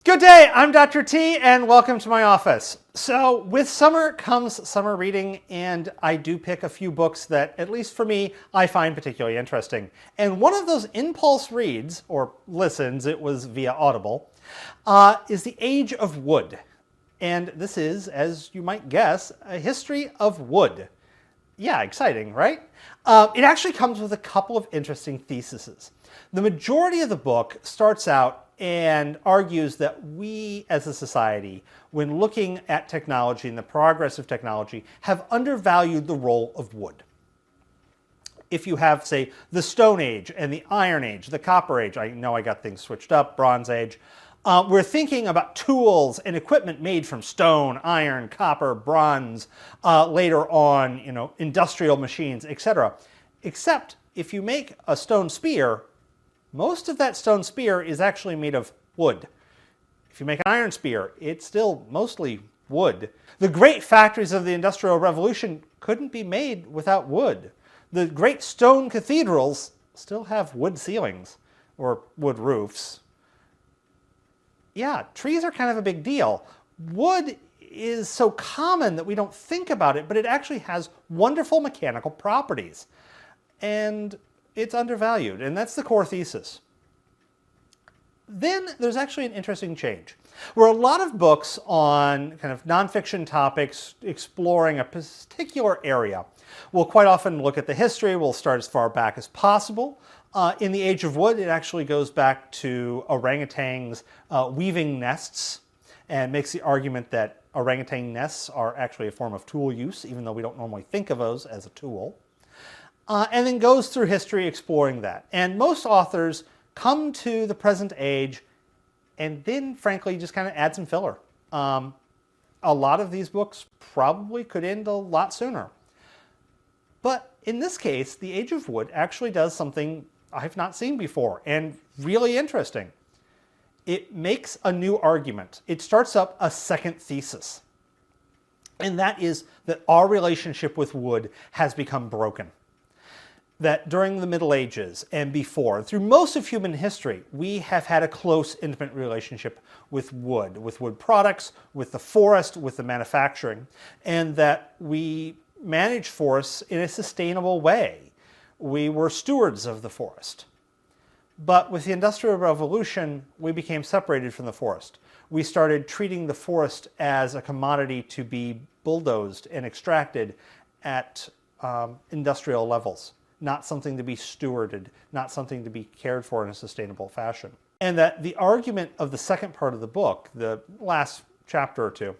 Good day, I'm Dr. T, and welcome to my office. So with summer comes summer reading, and I do pick a few books that, at least for me, I find particularly interesting. And one of those impulse reads, or listens, it was via Audible, is The Age of Wood. And this is, as you might guess, a history of wood. Yeah, exciting, right? It actually comes with a couple of interesting theses. The majority of the book starts out and argues that we as a society, when looking at technology and the progress of technology, have undervalued the role of wood. If you have, say, the Stone Age and the Iron Age, the Copper Age, I know I got things switched up, Bronze Age, we're thinking about tools and equipment made from stone, iron, copper, bronze, later on, industrial machines, etc. Except if you make a stone spear, most of that stone spear is actually made of wood. If you make an iron spear, it's still mostly wood. The great factories of the Industrial Revolution couldn't be made without wood. The great stone cathedrals still have wood ceilings, or wood roofs. Yeah, trees are kind of a big deal. Wood is so common that we don't think about it, but it actually has wonderful mechanical properties. And it's undervalued, and that's the core thesis. Then there's actually an interesting change, where a lot of books on kind of nonfiction topics exploring a particular area will quite often look at the history, will start as far back as possible. In The Age of Wood, it actually goes back to orangutans weaving nests and makes the argument that orangutan nests are actually a form of tool use, even though we don't normally think of those as a tool. And then goes through history exploring that. And most authors come to the present age and then, frankly, just kind of add some filler. A lot of these books probably could end a lot sooner. But in this case, The Age of Wood actually does something I've not seen before and really interesting. It makes a new argument. It starts up a second thesis. And that is that our relationship with wood has become broken. That during the Middle Ages and before, through most of human history, we have had a close, intimate relationship with wood products, with the forest, with the manufacturing, and that we manage forests in a sustainable way. We were stewards of the forest. But with the Industrial Revolution, we became separated from the forest. We started treating the forest as a commodity to be bulldozed and extracted at industrial levels. Not something to be stewarded, not something to be cared for in a sustainable fashion. And that the argument of the second part of the book, the last chapter or two,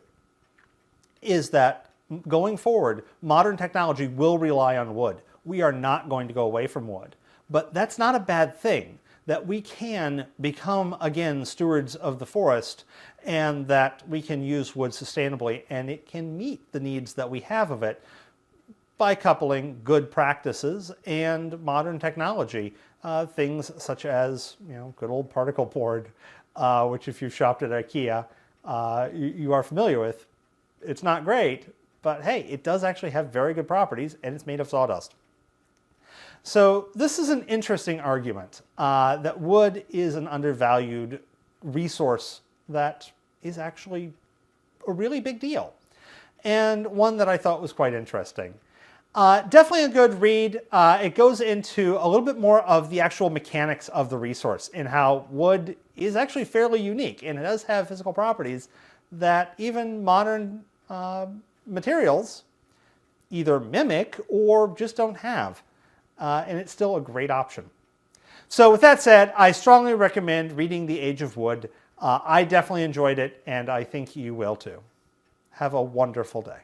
is that going forward, modern technology will rely on wood. We are not going to go away from wood. But that's not a bad thing, that we can become, again, stewards of the forest, and that we can use wood sustainably, and it can meet the needs that we have of it by coupling good practices and modern technology. Things such as, good old particle board, which if you've shopped at IKEA, you are familiar with. It's not great, but hey, it does actually have very good properties, and it's made of sawdust. So this is an interesting argument that wood is an undervalued resource that is actually a really big deal, and one that I thought was quite interesting. Definitely a good read. It goes into a little bit more of the actual mechanics of the resource and how wood is actually fairly unique, and it does have physical properties that even modern materials either mimic or just don't have. And it's still a great option. So with that said, I strongly recommend reading The Age of Wood. I definitely enjoyed it, and I think you will too. Have a wonderful day.